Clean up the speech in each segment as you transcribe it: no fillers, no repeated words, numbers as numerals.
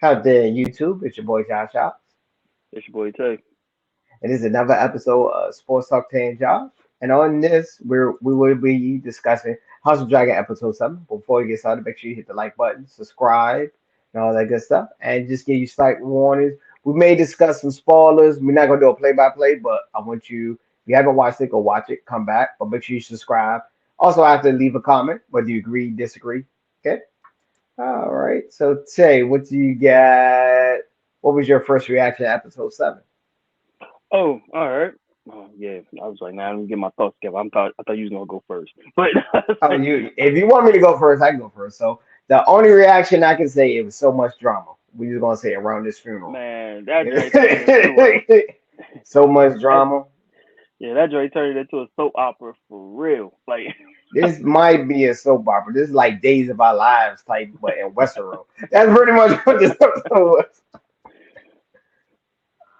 Out there in YouTube, it's your boy Josh Shops, It's your boy Tay. and this is another episode of Sports Talk Tay and Josh. And on this, we will be discussing House of Dragon episode 7. Before we get started, make sure you hit the like button, subscribe, and all that good stuff. And just give you slight warnings. We may discuss some spoilers. We're not gonna do a play by play, but I want you, if you haven't watched it, go watch it, come back. But make sure you subscribe. Also, I have to leave a comment whether you agree, disagree. Okay. All right. So Tay, what do you got? What was your first reaction to episode 7? Oh, all right. Oh, yeah. I was like, now let me get my thoughts together. I thought you was gonna go first, but Oh, you if you want me to go first, I can go first. So the only reaction I can say, it was so much drama. We just gonna say around this funeral. man, that joint turned into a So much that drama. that joint turned into a soap opera for real. Like This might be a soap opera. This is like Days of Our Lives type, but in Westeros. That's pretty much what this episode was.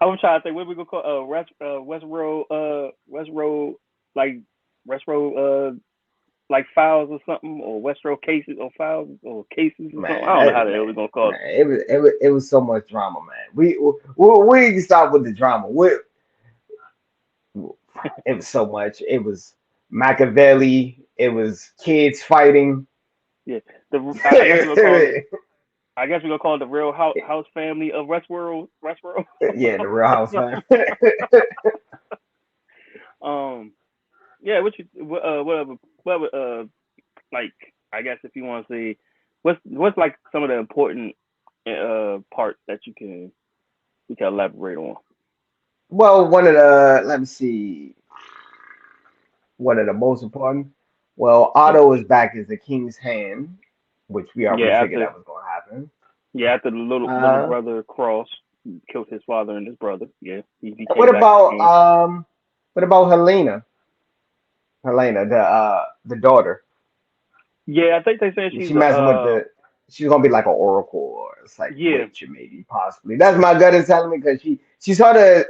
I was trying to think, what we gonna call Westworld like Westworld like files or something, or Westworld cases or files or cases or something. I Man, don't know how that the hell man, we gonna call it. man, it was so much drama, man. We can start with the drama. It was so much. It was Machiavelli. It was kids fighting. Yeah, I guess we're gonna call it. I guess we're gonna call it the Real House family of Westworld. Westworld. Yeah, the Real House man. um, yeah. Whatever. Like I guess if you want to say, what's like some of the important parts that you can elaborate on. Well, one of the let me see, one of the most important. Well, Yeah. Otto is back as the king's hand, which we already Yeah. figured After that was going to happen. after the little Uh, brother Cross killed his father and his brother. Yeah, he what came back to the about king. what about Helena? Helena, the daughter. Yeah, I think they said She she's a messing with the. She's gonna be like an oracle or it's like yeah. witch, or maybe possibly. That's my gut is telling me because she sort of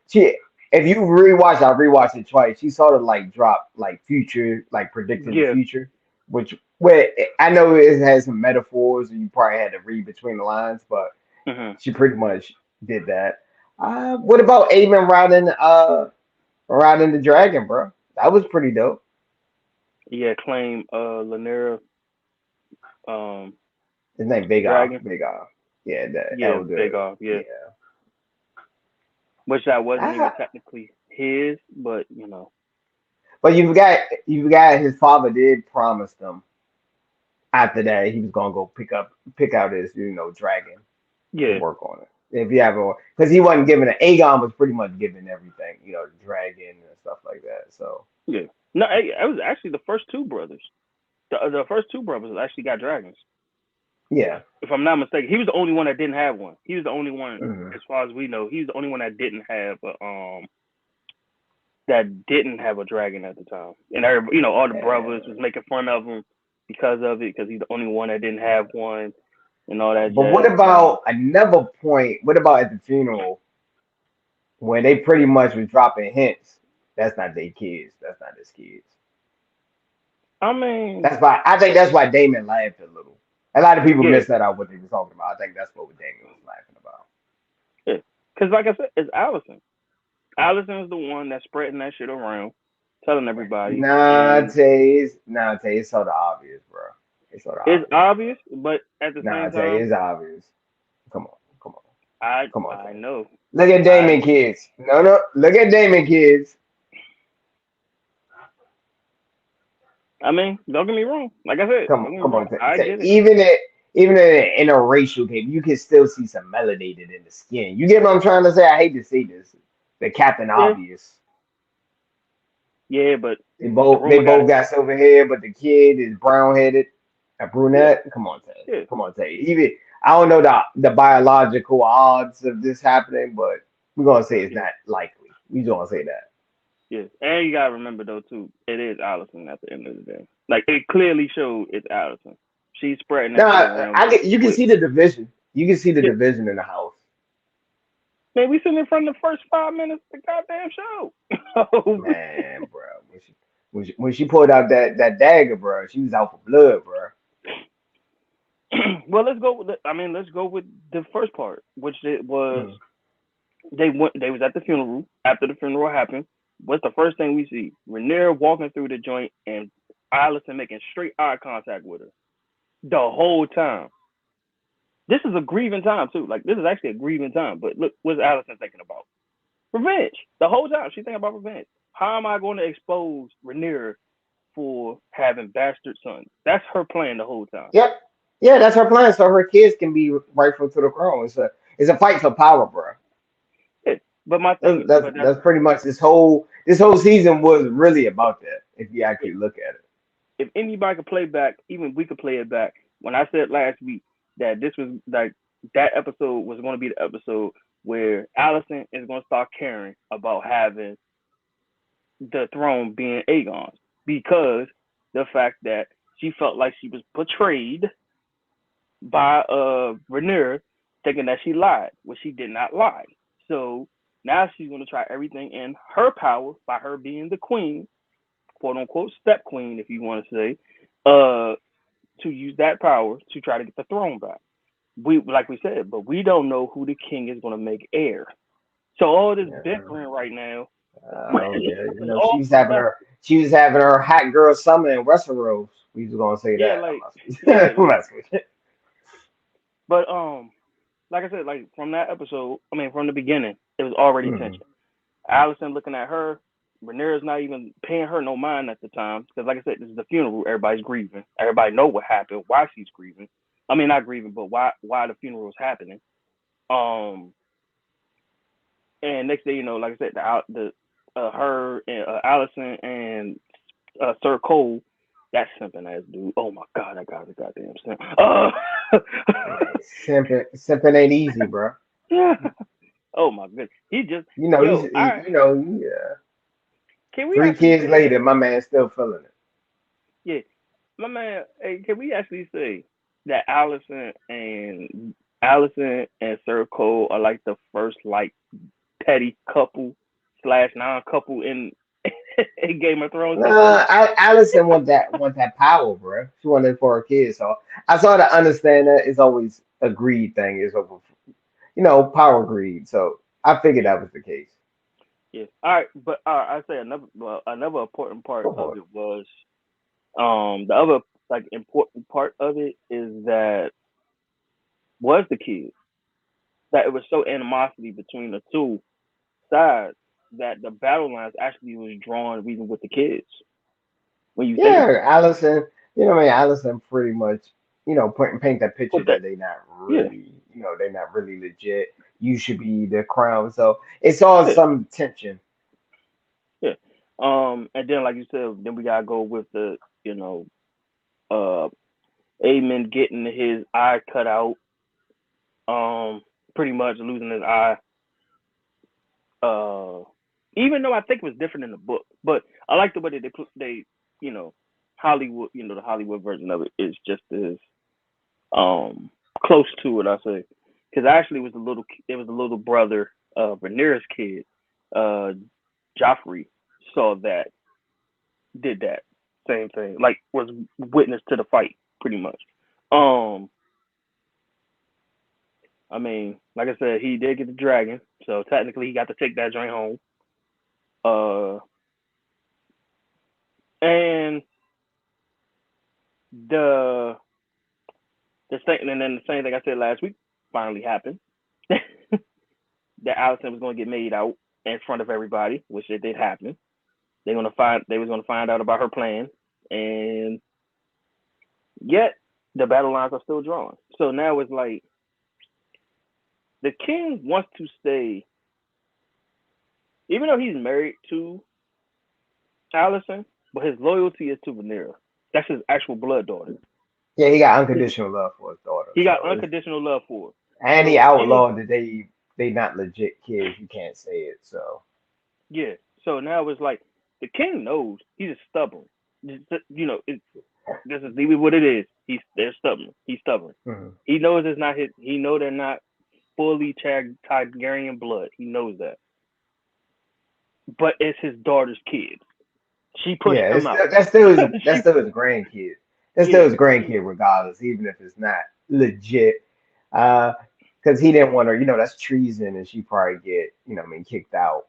she. If you rewatch, I rewatched it twice. She sort of like dropped like future, like predicting the Yeah. future, which where I know it has some metaphors and you probably had to read between the lines, but Hmm. she pretty much did that. What about Aemon riding the dragon, bro? That was pretty dope. Yeah, claim Lanera um His name Vagar, dragon. Vagar. Yeah, the Yeah, Big elder. off. Yeah, Yeah. which that wasn't even Ah, technically his, but but you forgot his father did promise them after that he was gonna go pick out his dragon and yeah, work on it. If you ever because he wasn't giving it. Aegon was pretty much giving everything, the dragon and stuff like that. So yeah. No, it was actually the first two brothers. The first two brothers actually got dragons. yeah. If I'm not mistaken, he was the only one that didn't have one. He was the only one, Hmm. as far as we know, he was the only one that didn't have a dragon at the time. And all the brothers was making fun of him because of it, because he's the only one that didn't have one and all that But what jazz. about another point? What about at the funeral when they pretty much was dropping hints? That's not their kids. That's not his kids. I mean, That's why I think that's why Damon laughed a little. A lot of people yeah, missed that out what they were talking about. I think that's what Damon was laughing about. yeah. Because like I said, it's Allison. Allison is the one that's spreading that shit around, telling everybody, and Nah, Tay, it's sort of obvious, bro. It's sort of it's obvious, bro. obvious. But at the Nah, same Tay, time, it's obvious. Come on, come on, I come on, I Tay. know. Look at I Damon, kids. No, no, look at Damon, kids. I mean, don't get me wrong. Like I said, Come don't on, get me come wrong. on, Tay. I Tay. get it. Even in a racial game, you can still see some melanated in the skin. You get what I'm trying to say? I hate to say this. The Captain Yeah, Obvious. yeah, but They the both they rumor got both it. got silver hair, but the kid is brown headed, a Yeah, brunette. Come on, Tay. yeah, Come on, Tay. Even I don't know the biological odds of this happening, but we're gonna say it's yeah, not likely. We just gonna say that. yeah. And you gotta remember though too, it is Allison at the end of the day. Like it clearly showed it's Allison. She's spreading that shit Now around with you can with see the division. You can see the yeah. division in the house. Man, we sitting in front of the first 5 minutes of the goddamn show. Man, bro, when she pulled out that dagger, bro, she was out for blood, bro. Well, let's go. I mean, let's go with the first part, which it was Mm. they went. They was at the funeral. After the funeral happened, what's the first thing we see? Rhaenyra walking through the joint and Allison making straight eye contact with her the whole time. This is a grieving time too. Like this is actually a grieving time. But look, what's Allison thinking about? Revenge. The whole time she's thinking about revenge. How am I going to expose Rhaenyra for having bastard sons? That's her plan the whole time. Yep. Yeah, that's her plan. So her kids can be rightful to the throne. It's a fight for power, bro. Yeah. But my That's thing, that's, but that's that's pretty much this whole season was really about that. If you yeah. actually look at it. If anybody could play back, even we could play it back. When I said last week that this was like that episode was going to be the episode where Allison is going to start caring about having the throne being Aegon's because the fact that she felt like she was betrayed by Rhaenyra, thinking that she lied, well she did not lie. So now she's going to try everything in her power by her being the queen, quote unquote step queen, if you want to say, uh, to use that power to try to get the throne back. We like we said, but we don't know who the king is going to make heir. So all this Yeah. bickering right now, Oh yeah, all stuff, she was having her hot girl summer in Westeros. We was gonna say yeah, that. like yeah, I'm messing with you. but like I said, like from that episode, I mean from the beginning, it was already Mhm. tension. Allison looking at her, Rhaenyra's not even paying her no mind at the time because, like I said, this is the funeral. Everybody's grieving. Everybody know what happened, why she's grieving. I mean, not grieving, but why the funeral is happening. Um, and next day, you know, like I said, the her and Allison and Sir Cole, that simping ass dude. Oh my god, that guy's a goddamn simp. Hey, simping ain't easy, bro. Oh my goodness, he just You know, yo. All right, can we three actually kids say that? later, my man still feeling it. Yeah, my man. Hey, can we actually say that Allison and Sir Cole are like the first like petty couple slash non couple in in Game of Thrones history? Allison want that power, bro. She wanted it for her kids. So I sort of understand that it's always a greed thing. It's over, power greed. So I figured Yeah, that was the case. yeah. All right, but I say another important part Go of for it. it was the other like important part of it is that was the kids that it was so animosity between the two sides that the battle lines actually was drawn even with the kids when you think Yeah, about Allison. I mean, Allison pretty much, paint that it. picture But that that they not yeah, really, they're not really legit. You should be the crown. So it's all yeah, some tension. yeah. And then like you said, then we gotta go with the you know uh Aemon getting his eye cut out, pretty much losing his eye. Uh, even though I think it was different in the book, but I like the way that they you know Hollywood, the Hollywood version of it is just as um close to it. I say because actually it was the little brother of Rhaenyra's kid, uh, Joffrey saw that did that same thing, like was witness to the fight pretty much. Um, I mean, like I said, he did get the dragon, so technically he got to take that joint home. Uh, and the and then the same thing I said last week finally happened. That Allison was going to get made out in front of everybody, which it did happen. They was gonna find out about her plan, and yet the battle lines are still drawn. So now it's like the king wants to stay, even though he's married to Allison, but his loyalty is to Rhaenyra. That's his actual blood daughter. Yeah, he got unconditional love for his daughter. He got So it's unconditional love for her. and he So any outlawed that they not legit kids. You can't say it. So yeah. So now it's like the king knows he's just stubborn. This is even what it is. They're stubborn. He's stubborn. mhm. He knows it's not his. He know they're not fully Targaryen blood. He knows that, but it's his daughter's kid. She pushed Yeah, him out. that's still his she that's still his grandkid. That's still yeah his she grandkid regardless, even if it's not. legit. Because he didn't want her, that's treason, and she probably get, I mean, kicked out,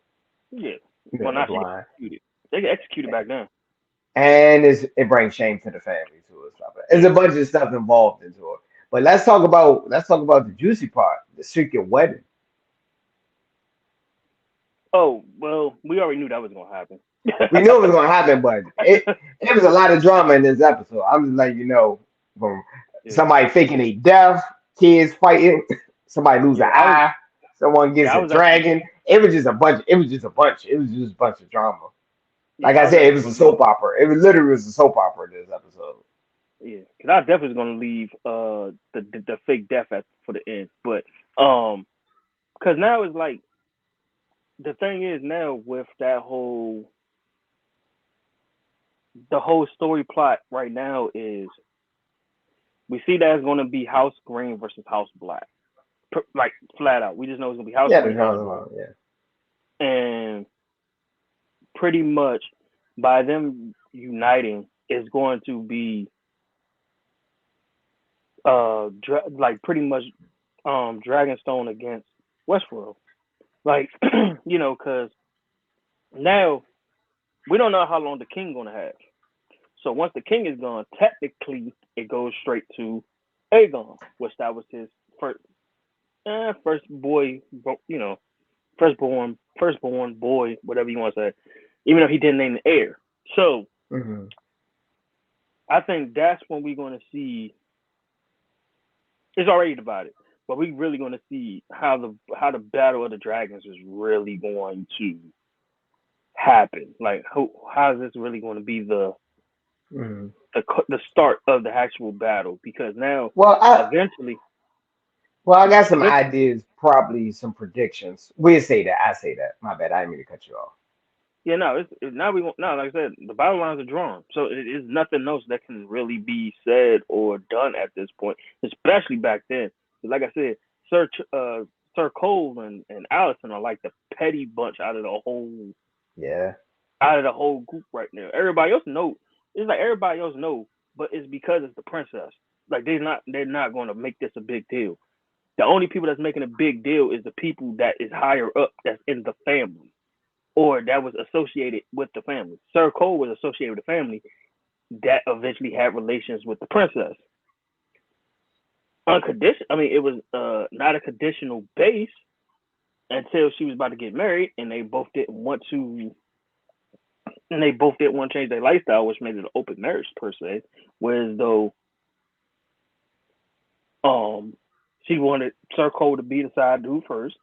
Yeah. Well, the now she got blind. executed. They get executed back then. And it brings shame to the family too and stuff. There's Yeah. a bunch of stuff involved into it. But let's talk about the juicy part, the secret wedding. Oh well, we already knew that was gonna happen. We knew it was gonna happen, but it was a lot of drama in this episode. I'm just letting you know, from Yeah. somebody faking a death, kids fighting, somebody lose an Yeah. eye, someone gets I a was actually. dragon. It was just a bunch. It was just a bunch. It was just a bunch of drama. Like Yeah. I I was said, it actually was a gonna leave. soap opera. It was literally was a soap opera this episode. Yeah. Because I definitely was gonna leave the fake death for the end, but because now it's like the thing is now with that whole story plot right now is we see that it's gonna be House Green versus House Black, like flat out. We just know it's gonna be House Yeah, the Green, House drama. Black, Yeah. and pretty much by them uniting is going to be like pretty much Dragonstone against Westworld. Like because now we don't know how long the king gonna have. So once the king is gone, technically it goes straight to Aegon, which that was his first first boy, firstborn boy, whatever you want to say. Even though he didn't name the heir. So Hmm. I think that's when we're going to see. It's already divided, but we're really going to see how the battle of the dragons is really going to happen. Like how is this really going to be Hmm. the start of the actual battle? Because now Well, I eventually, well, I got some eventually ideas, probably some predictions. We'll say that. I say that. My bad. I didn't mean to cut you off. yeah, no, now we want no, like I said, the battle lines are drawn, so it is nothing else that can really be said or done at this point, especially back then. Like I said, Sir Cole and Allison are like the petty bunch Yeah. out of the whole group right now. Everybody else know. It's like everybody else know, but it's because it's the princess. Like they're not going to make this a big deal. The only people that's making a big deal is the people that is higher up that's in the family or that was associated with the family. Sir Cole was associated with the family that eventually had relations with the princess. Unconditional. I mean, it was not a conditional base until she was about to get married, and they both didn't want to. And they both didn't want to change their lifestyle, which made it an open marriage per se. Whereas though, um, she wanted Sir Cole to be the side dude first,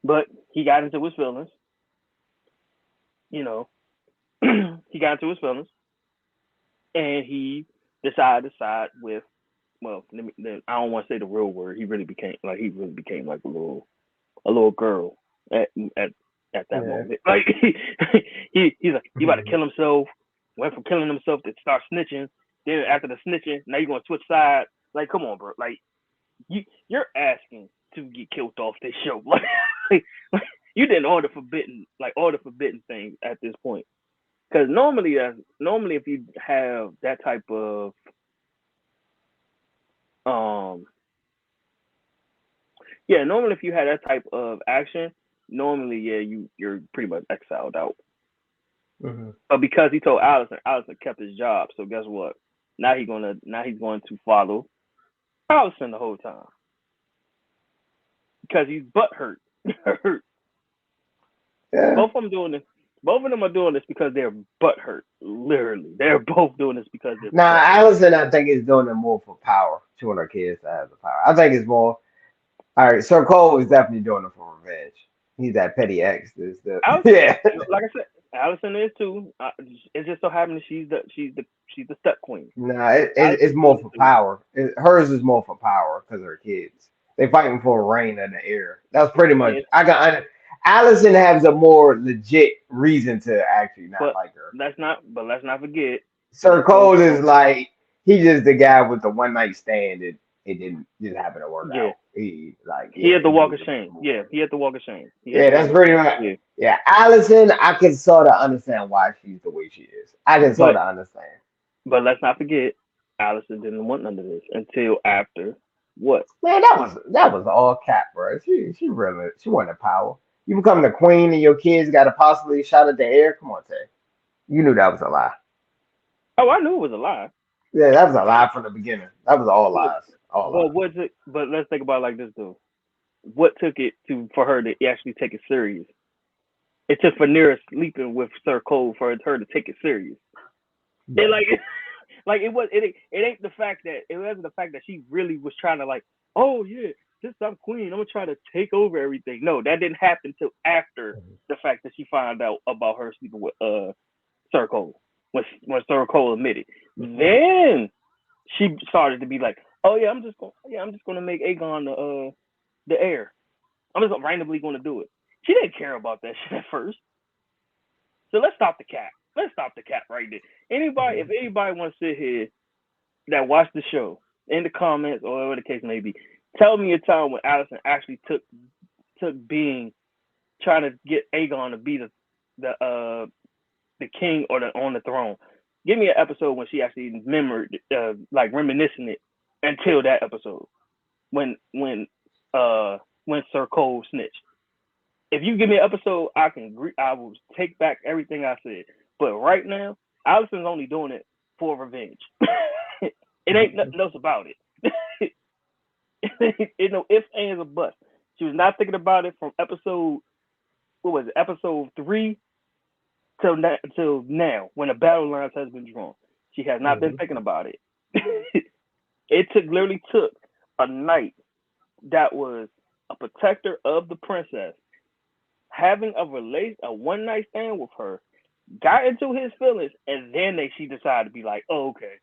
but he got into his feelings. You know, he got into his feelings, and he decided to side with I don't want to say the real word. He really became like a little girl at at at that Yeah. moment. Like he's like he about to kill himself. Went from killing himself to start snitching. Then after the snitching, now you gonna switch sides. Like come on, bro. Like you're asking to get killed off this show. Like you didn't all the forbidden things at this point. Because normally if you have that type of um yeah, normally if you had that type of action, normally yeah, you're pretty much exiled out. Hmm. But because he told Allison kept his job. So guess what? Now he's going to follow Allison the whole time because he's butt hurt. Hurt. Yeah. Both of them doing this. Both of them are doing this because they're butt hurt. Literally, they're both doing this because they're Now, butt hurt. Allison, I think is doing it more for power. She want her kids to have the power. I think it's more. All right, Sir Cole is definitely doing it for revenge. He's that petty ex. This the Allison, yeah. like I said, Allison is too. It just so happens she's the step queen. Nah, it's Allison's more doing it for too. power. Hers is more for power because of her kids. They fighting for a reign in the air. That's pretty much. And Allison has a more legit reason to actually not but like her. let's not forget Sir that those Cole is both like he's just the guy with the one night stand. It didn't just happen to work yeah out. He like he yeah, had to he walk needs of to shame. move Yeah, on. he had to walk of shame. He had Yeah, to that's walk of pretty shame. much. Yeah, Yeah, Allison, I can sort of understand why she's the way she is. I can sort but of understand. but let's not forget Allison didn't want none of this until after. What? Man, that was all cap, bro. She wanted power. You become the queen and your kids got a possibly shot at the air. Come on, Tay. You knew that was a lie. Oh, I knew it was a lie. Yeah, that was a lie from the beginning. That was all But lies. All but lies. what's it? But let's think about it like this though. What took it to for her to actually take it serious? It took Rhaenyra sleeping with Sir Cole for her to take it serious. It Yeah. like like it ain't the fact that it wasn't the fact that she really was trying to like, oh yeah, since I'm queen, I'm gonna try to take over everything. No, that didn't happen till after the fact that she found out about her sleeping with Sir Cole. When Sir Cole admitted. Then she started to be like, oh yeah, I'm just gonna make Aegon the heir. I'm just randomly gonna do it. She didn't care about that shit at first. So let's stop the cap. Let's stop the cap right there. Anybody, if Mhm. anybody wants to sit here that watched the show in the comments or whatever the case may be, tell me a time when Allison actually took being trying to get Aegon to be the king or the on the throne. Give me an episode when she actually remembered like reminiscing it until that episode when when Sir Cole snitched. If you give me an episode, I will take back everything I said. But right now, Allison's only doing it for revenge. It ain't nothing else about it. It no ifs, ands, or buts. She was not thinking about it from episode what was it, episode 3 till now, when the battle lines has been drawn. She has not been Mhm. thinking about it. It literally took a knight that was a protector of the princess having a one night stand with her, got into his feelings, and then she decided to be like, oh, okay,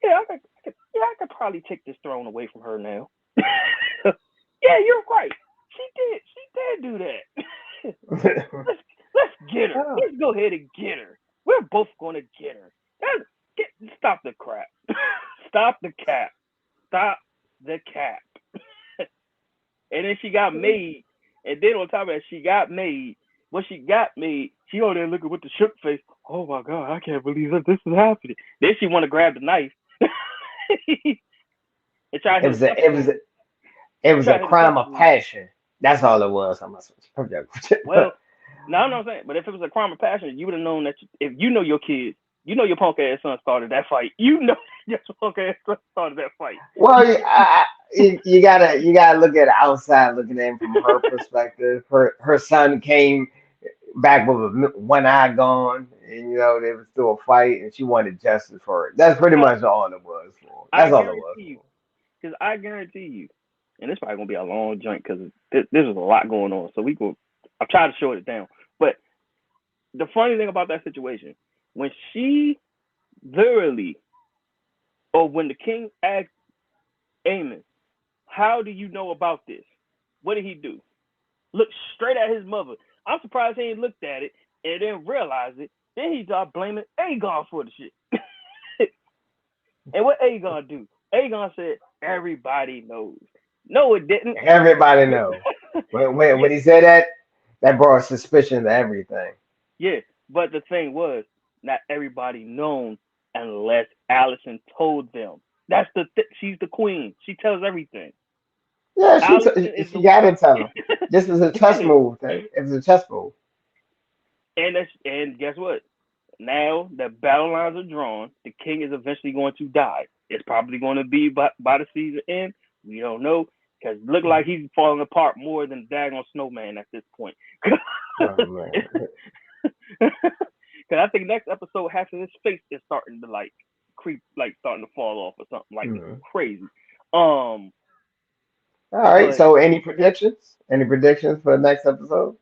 yeah, I could probably take this throne away from her now. Yeah, you're right. She did do that. let's let's get her. Oh. Let's go ahead and get her. We're both gonna get her. Stop the crap. Stop the cap. Stop the cap. And then she got made. And then on top of that, she got made. When she got made, she over there looking with the shook face. Oh my god, I can't believe that this is happening. Then she want to grab the knife and try to It hit a was a it septic was wound. a, it was Try a to hit a crime septic of wound. passion. That's all it was. I'm not Well, no, I'm not saying. But if it was a crime of passion, you would have known that if you know your kids, you know your punk ass son started that fight. You know your punk ass son started that fight. Well, you gotta look at it outside, looking at it from her perspective. Her son came back with one eye gone, and they was still a fight, and she wanted justice for it. That's pretty I, much all it was for. I That's all it guarantee was you, for. because I guarantee you, and this probably gonna be a long joint because this is a lot going on. So we go. I'm trying to short it down. But the funny thing about that situation, when she literally, or when the king asked Aemon, "How do you know about this?" What did he do? Look straight at his mother. I'm surprised he ain't looked at it and then realized it. Then he started blaming Aegon for the shit. And what Aegon do? Aegon said, "Everybody knows." No, it didn't. Everybody knows. When Yeah, he said that, that brought suspicion to everything. yeah. But the thing was, not everybody known unless Allison told them. That's she's the queen. She tells everything. Yeah, Allison is the she got one. to tell him. This is a chess move. It was a chess move. And guess what? Now that battle lines are drawn, the king is eventually going to die. It's probably going to be by the season end. We don't know because it look like he's falling apart more than daggone snowman at this point. Oh man. Because I think next episode half of his face is starting to like creep, like starting to fall off or something like Mhm. crazy. Um, All right. but So, any predictions? Any predictions for the next episode?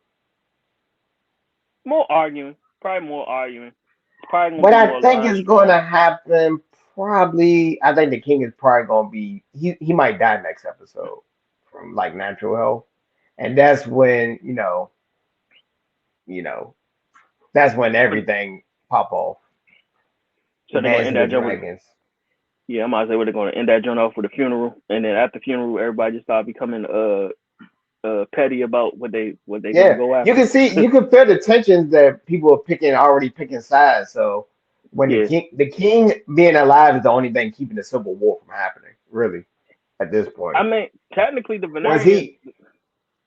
more arguing, probably more arguing. It's probably gonna What be I more think lines is going drawn. to happen, probably, I think the king is probably going to be, he might die next episode from like natural health. And that's when, you know, that's when everything pop off. The So they're gonna Dance end of the that joint with Dragons. yeah, I might say they're gonna end that joint off with a funeral, and then after the funeral, everybody just start becoming petty about what they gonna Yeah, go you after. can see, you can feel the tensions that people are already picking sides. So when Yeah, the king being alive is the only thing keeping the civil war from happening, really. at this I point. mean, technically, the Once Venerians. he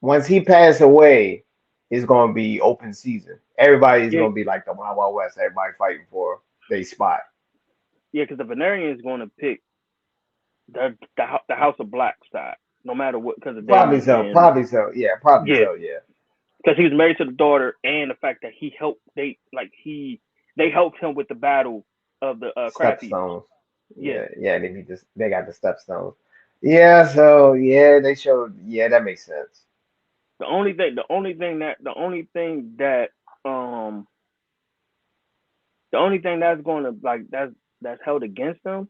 once he passed away, it's gonna be open season. Everybody's Yeah, gonna be like the Wild Wild West. Everybody fighting for their spot. yeah, because the Venerians going to pick the House of Black side, no matter what, because of Probably Damon so. and Probably so. Yeah. Probably yeah, so. Yeah. because he was married to the daughter, and the fact that he helped they helped him with the battle of the crab eaters. Stepstones. Yeah, Yeah. Yeah. They got the stepstones. Yeah. So yeah, they showed. Yeah, that makes sense. the only thing that um the only thing that's going to like that's held against them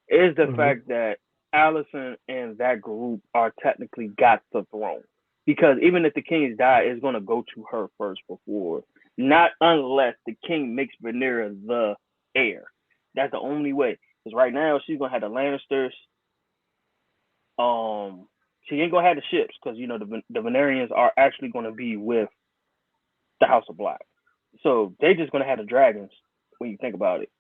is the Hmm. fact that Allison and that group are technically got the throne. Because even if the kings die, it's going to go to her first before, not unless the king makes Rhaenyra the heir. That's the only way. Because right now she's going to have the Lannisters. She ain't going to have the ships because you know the Venerians are actually going to be with the House of Black. So they just going to have the dragons when you think about it.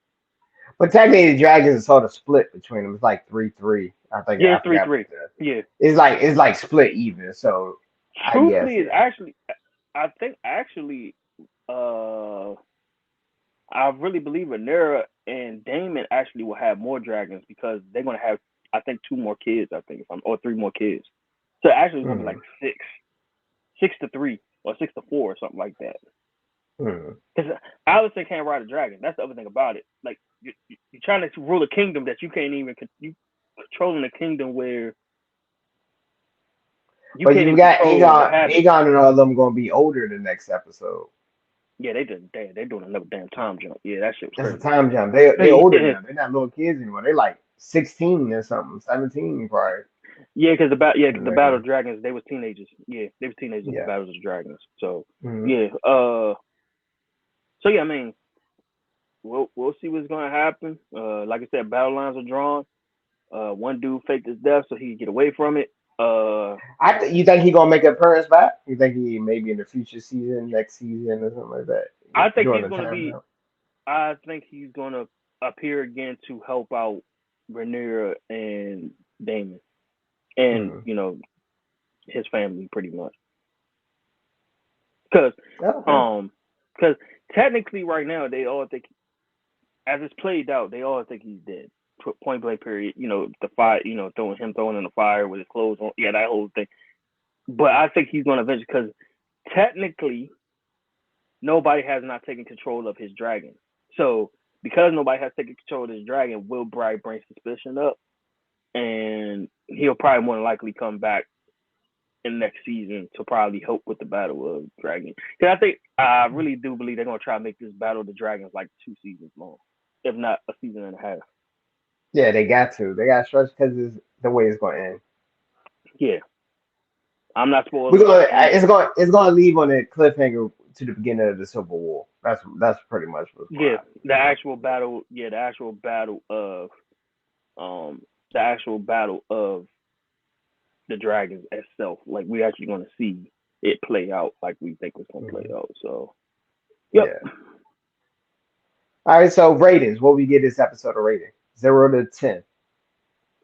But technically, the dragons are sort of split between them. It's like 3-3. I think Yeah, I it's three forgot. three. Yeah. It's like split even. So I guess Truthfully, it's yeah. actually I think actually uh I really believe Rhaenyra and Damon actually will have more dragons because they're gonna have I think two more kids, I think if I'm or three more kids. So actually it's gonna be like Hmm. 6-3 or 6-4 or something like that. Hmm. Because Allison can't ride a dragon. That's the other thing about it. Like you're trying to rule a kingdom that you can't even you controlling a kingdom where you But can't you even got control the Aegon. habits. Aegon and all of them gonna be older the next episode. Yeah, they doing another damn time jump. Yeah, that shit was That's a crazy. time jump. They older Yeah, now. They're not little kids anymore. They're like 16 or something, 17 probably. yeah, because the Battle Yeah. of Dragons, they was teenagers. Yeah, they was teenagers in the Yeah. Battle of the Dragons. So Hmm. yeah, so yeah, I mean, we'll see what's gonna happen. Like I said, battle lines are drawn. One dude faked his death so he could get away from it. You think he gonna make an appearance back? You think he maybe in the future season, next season, or something like that I think during he's the gonna time be. jump? I think he's gonna appear again to help out Rhaenyra and Damon, and Hmm. you know his family pretty much. Because Okay. um, because technically right now they all think as it's played out, they all think he's dead. Point blank period. You know, the fire. You know, throwing in the fire with his clothes on. Yeah, that whole thing. But I think he's going to eventually because technically nobody has not taken control of his dragon. So because nobody has taken control of his dragon, Will Bright bring suspicion up, and he'll probably more than likely come back in next season to probably help with the battle of dragon. Because I really do believe they're going to try to make this battle of the dragons like 2 seasons long, if not a season and a half. Yeah, they got to. They got to stretch because it's the way it's gonna end. Yeah, I'm not We're spoiling gonna. anything. It's gonna leave on a cliffhanger to the beginning of the Civil War. That's pretty much what's gonna Yeah, happen. the actual battle. Yeah, um the actual battle of the dragons itself. Like we actually going to see it play out like we think it's going to play Hmm. out. So, yep. Yeah. All right. So ratings. What we get this episode of rating? 0 to 10.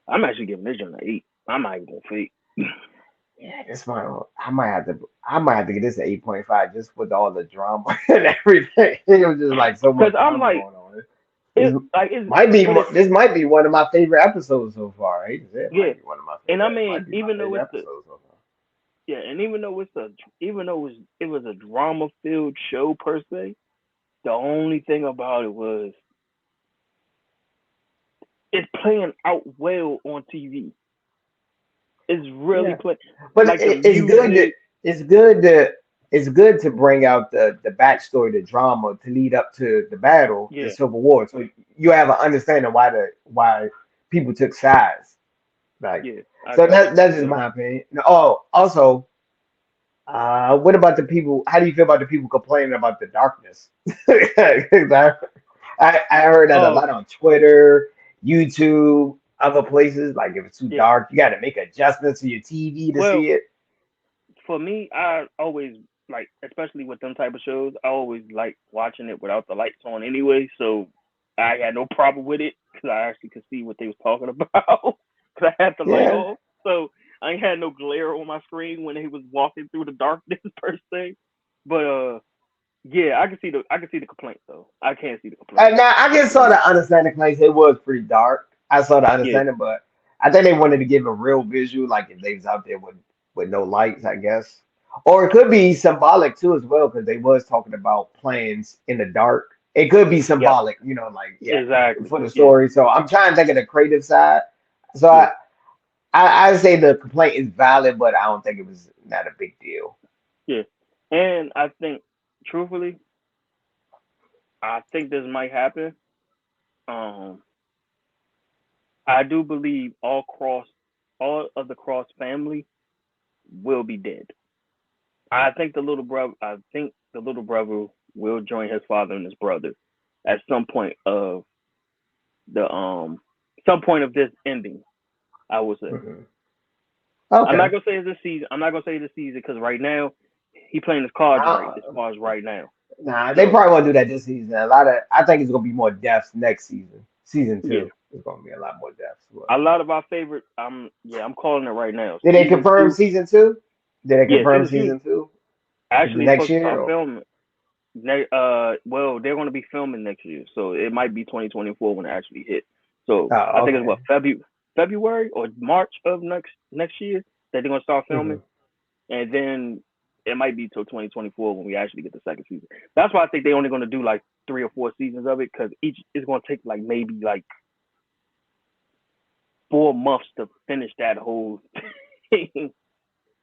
I'm actually giving this one an 8. I'm not even going to fake. Yeah, this one I might have to. I might have to get this at 8.5 just with all the drama and everything. It was just like so Because much I'm drama like, going on. This it's, might be but it's, this might be one of my favorite episodes so far. I hate to say it yeah. might be one of my And I favorite. It mean, might be my favorite episode so far. even though it was a drama filled show per se, the only thing about it was it's playing out well on TV. It's really Yeah, play but like the it's good to music. it's good to it's good to bring out the backstory, the drama to lead up to the battle, the Yeah, Civil War, so you have an understanding why people took sides. Like, yeah, I so got you. that's just Yeah. my opinion. Oh, also, what about the people? How do you feel about the people complaining about the darkness? 'Cause I heard that a Oh, lot on Twitter, YouTube, other places. Like if it's too yeah. dark, you got to make adjustments to your TV to Well, see it. for me, I always like, especially with them type of shows, I always like watching it without the lights on anyway. So I had no problem with it because I actually could see what they was talking about because I had the light Yeah, off. so I ain't had no glare on my screen when he was walking through the darkness per se. But yeah, I can see the complaint though. I can't see the complaint. Now I just sort of understand the claims. It was pretty dark. I sort of Yeah, understand it, but I think they wanted to give a real visual, like if they was out there with no lights, I guess. Or it could be symbolic too as well, because they was talking about planes in the dark. It could be yep, symbolic, like yeah, exactly. for the Yeah, story. So I'm trying to think of the creative side. So yeah, I say the complaint is valid, but I don't think it was not a big deal. yeah. And I think, truthfully, I think this might happen. Um, I do believe all of the Cross family will be dead. I think the little brother will join his father and his brother at the some point of this ending. I would say. Mhm. I'm not Okay. gonna say it's this season. I'm not gonna say this season because right now he playing his cards right as I, far as right now. Nah, they So probably won't do that this season. I think it's gonna be more deaths next season. Season yeah, two, it's gonna be a lot more deaths. a lot of our favorite. I'm calling it right now. Did they Season confirm two. season two? Did they Yeah, confirm season two season two? Is it actually next supposed to year? start filming. Well, they're going to be filming next year, so it might be 2024 when it actually hit. So I Oh, think it's okay. what February or March of next year that they're going to start filming, Hmm. and then it might be till 2024 when we actually get the second season. That's why I think they're only going to do like 3 or 4 seasons of it because each is going to take like maybe like 4 months to finish that whole thing.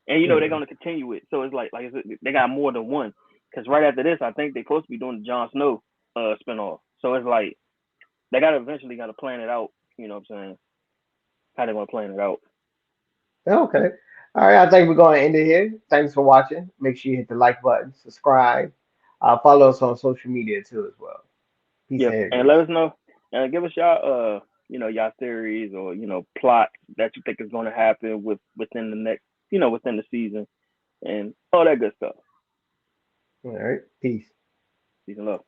And they're Hmm. going to continue it, so it's like I said, they got more than one. Because right after this, I think they're supposed to be doing the Jon Snow spinoff. So it's like they got to eventually got to plan it out. You know what I'm saying? How they want to plan it out. Okay. All right. I think we're gonna end it here. Thanks for watching. Make sure you hit the like button, subscribe, follow us on social media too as well. Peace Yeah, and hair and let grease. us know and give us y'all y'all theories or plot that you think is going to happen within the next within the season and all that good stuff. All right. Peace. Peace and love.